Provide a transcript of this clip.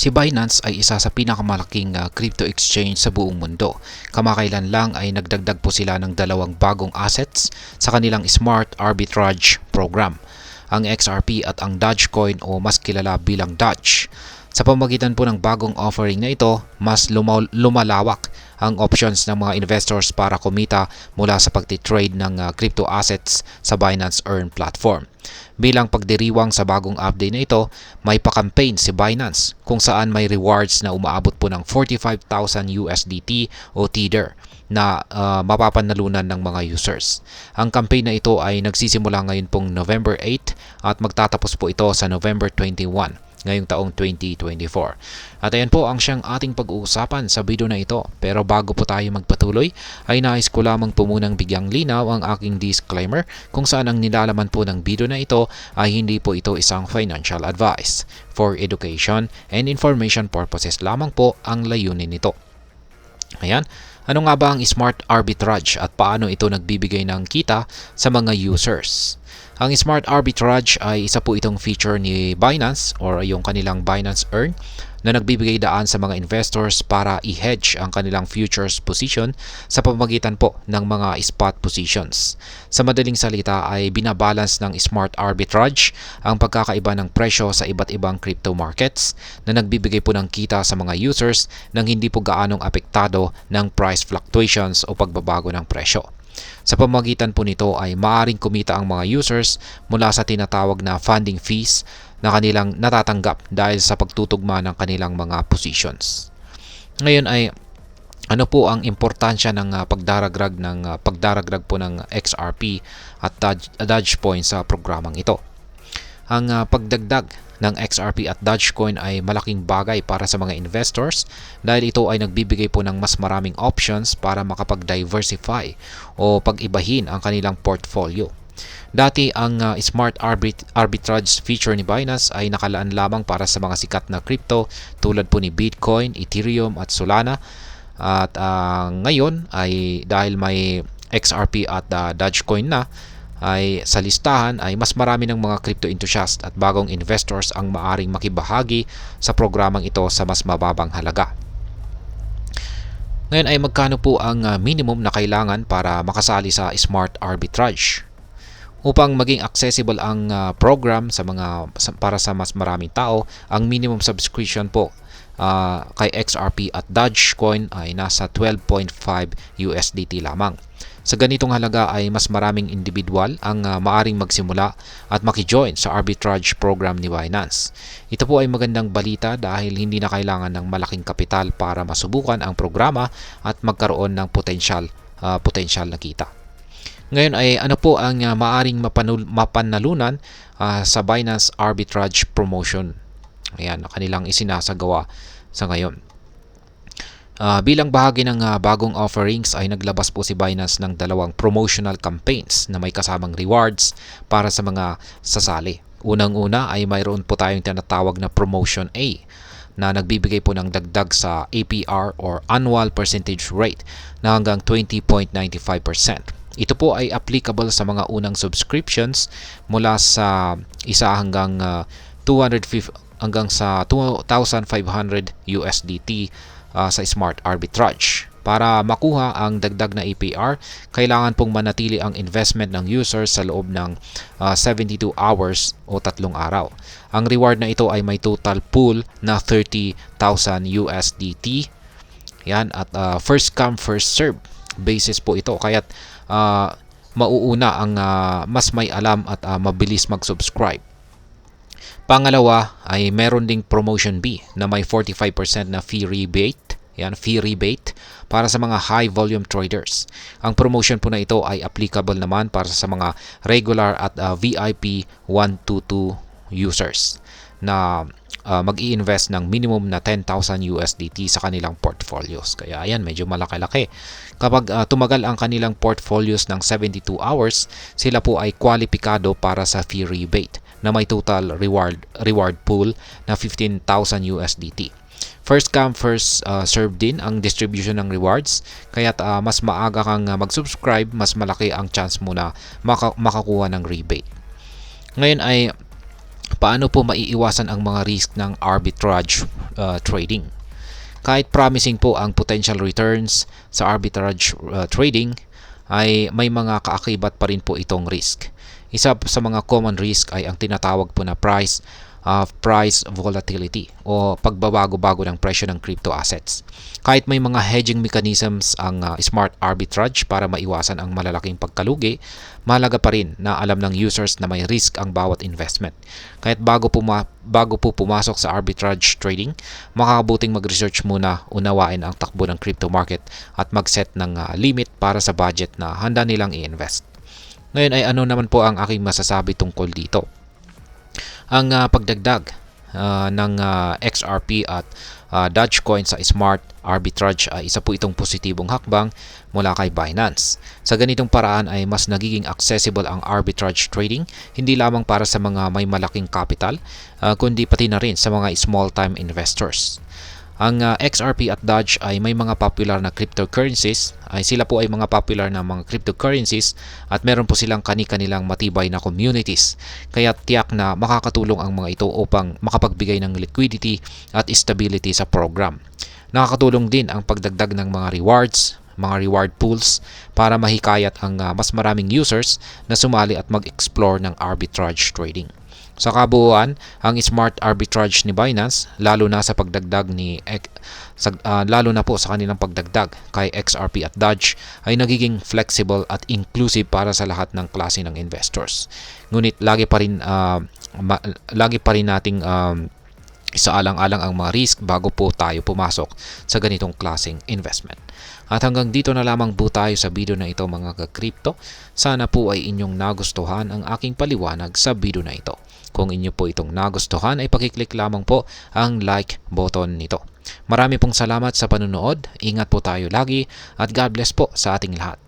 Si Binance ay isa sa pinakamalaking crypto exchange sa buong mundo. Kamakailan lang ay nagdagdag po sila ng dalawang bagong assets sa kanilang Smart Arbitrage program, ang XRP at ang Dogecoin o mas kilala bilang Doge. Sa pamamagitan po ng bagong offering na ito, mas lumalawak ang options ng mga investors para kumita mula sa pagtitrade ng crypto assets sa Binance Earn platform. Bilang pagdiriwang sa bagong update na ito, may pa-campaign si Binance kung saan may rewards na umaabot po ng 45,000 USDT o Tether na mapapanalunan ng mga users. Ang campaign na ito ay nagsisimula ngayon pong November 8 at magtatapos po ito sa November 21 ngayong taong 2024. At ayan po ang siyang ating pag-uusapan sa video na ito. Pero bago po tayo magpatuloy, ay nais ko lamang po munang bigyang linaw ang aking disclaimer kung saan ang nilalaman po ng video na ito ay hindi po ito isang financial advice. For education and information purposes lamang po ang layunin nito. Ayan. Ano nga ba ang Smart Arbitrage at paano ito nagbibigay ng kita sa mga users? Ang Smart Arbitrage ay isa po itong feature ni Binance or yung kanilang Binance Earn na nagbibigay daan sa mga investors para i-hedge ang kanilang futures position sa pamamagitan po ng mga spot positions. Sa madaling salita ay binabalance ng Smart Arbitrage ang pagkakaiba ng presyo sa iba't ibang crypto markets na nagbibigay po ng kita sa mga users nang hindi po gaanong apektado ng price fluctuations o pagbabago ng presyo. Sa pamamagitan po nito ay maaaring kumita ang mga users mula sa tinatawag na funding fees na kanilang natatanggap dahil sa pagtutugma ng kanilang mga positions. Ngayon ay ano po ang importansya ng pagdaragrag po ng XRP at Dogecoin sa programang ito? Ang pagdagdag ng XRP at Dogecoin ay malaking bagay para sa mga investors dahil ito ay nagbibigay po ng mas maraming options para makapag-diversify o pag-ibahin ang kanilang portfolio. Dati ang Smart Arbitrage feature ni Binance ay nakalaan lamang para sa mga sikat na crypto tulad po ni Bitcoin, Ethereum at Solana. At ngayon ay dahil may XRP at Dogecoin na, ay sa listahan ay mas marami ng mga crypto enthusiasts at bagong investors ang maaring makibahagi sa programang ito sa mas mababang halaga. Ngayon ay magkano po ang minimum na kailangan para makasali sa Smart Arbitrage? Upang maging accessible ang program para sa mas maraming tao, ang minimum subscription po kay XRP at Dogecoin ay nasa 12.5 USDT lamang. Sa ganitong halaga ay mas maraming individual ang maaring magsimula at makijoin sa arbitrage program ni Binance. Ito po ay magandang balita dahil hindi na kailangan ng malaking kapital para masubukan ang programa at magkaroon ng potensyal na kita. Ngayon ay ano po ang maaring mapanalunan sa Binance Arbitrage Promotion? Ayan, kanilang isinasagawa sa ngayon. Bilang bahagi ng bagong offerings ay naglabas po si Binance ng dalawang promotional campaigns na may kasamang rewards para sa mga sasali. Unang-una ay mayroon po tayong tinatawag na Promotion A na nagbibigay po ng dagdag sa APR or Annual Percentage Rate na hanggang 20.95%. Ito po ay applicable sa mga unang subscriptions mula sa 1 hanggang 250 hanggang sa 2,500 USDT sa Smart Arbitrage. Para makuha ang dagdag na APR, kailangan pong manatili ang investment ng users sa loob ng 72 hours o 3 araw. Ang reward na ito ay may total pool na 30,000 USDT. Yan, at first come first serve basis po ito. Kaya't mauuna ang mas may alam at mabilis mag-subscribe. Pangalawa ay meron ding Promotion B na may 45% na fee rebate. Yan, fee rebate para sa mga high volume traders. Ang promotion po na ito ay applicable naman para sa mga regular at VIP 122 users na mag-i-invest ng minimum na 10,000 USDT sa kanilang portfolios. Kaya ayan, medyo malaki-laki. Kapag tumagal ang kanilang portfolios ng 72 hours, sila po ay kwalipikado para sa fee rebate na may total reward pool na 15,000 USDT. First come, first serve din ang distribution ng rewards. Kaya't mas maaga kang mag-subscribe, mas malaki ang chance mo na makakuha ng rebate. Ngayon ay Paano po maiiwasan ang mga risk ng arbitrage trading? Kahit promising po ang potential returns sa arbitrage trading, ay may mga kaakibat pa rin po itong risk. Isa sa mga common risk ay ang tinatawag po na price volatility o pagbabago-bago ng presyo ng crypto assets. Kahit may mga hedging mechanisms ang smart arbitrage para maiwasan ang malalaking pagkalugi, mahalaga pa rin na alam ng users na may risk ang bawat investment. Kahit bago po pumasok sa arbitrage trading, makakabuting mag-research muna, unawain ang takbo ng crypto market at mag-set ng limit para sa budget na handa nilang i-invest. Ngayon ay ano naman po ang aking masasabi tungkol dito? Ang pagdagdag ng XRP at Dogecoin sa smart arbitrage ay isa po itong positibong hakbang mula kay Binance. Sa ganitong paraan ay mas nagiging accessible ang arbitrage trading hindi lamang para sa mga may malaking capital kundi pati na rin sa mga small-time investors. Ang XRP at Doge ay may mga popular na cryptocurrencies. Sila po ay mga popular na mga cryptocurrencies at meron po silang kani-kanilang matibay na communities. Kaya tiyak na makakatulong ang mga ito upang makapagbigay ng liquidity at stability sa program. Nakakatulong din ang pagdagdag ng mga reward pools para mahikayat ang mas maraming users na sumali at mag-explore ng arbitrage trading. Sa kabuuan, ang smart arbitrage ni Binance, lalo na sa kanilang pagdagdag kay XRP at Doge, ay nagiging flexible at inclusive para sa lahat ng klase ng investors. Ngunit lagi pa rin nating isaalang-alang ang mga risk bago po tayo pumasok sa ganitong klaseng investment. At hanggang dito na lamang po tayo sa video na ito mga ka-crypto. Sana po ay inyong nagustuhan ang aking paliwanag sa video na ito. Kung inyo po itong nagustuhan ay pakiclick lamang po ang like button nito. Marami pong salamat sa panunood. Ingat po tayo lagi at God bless po sa ating lahat.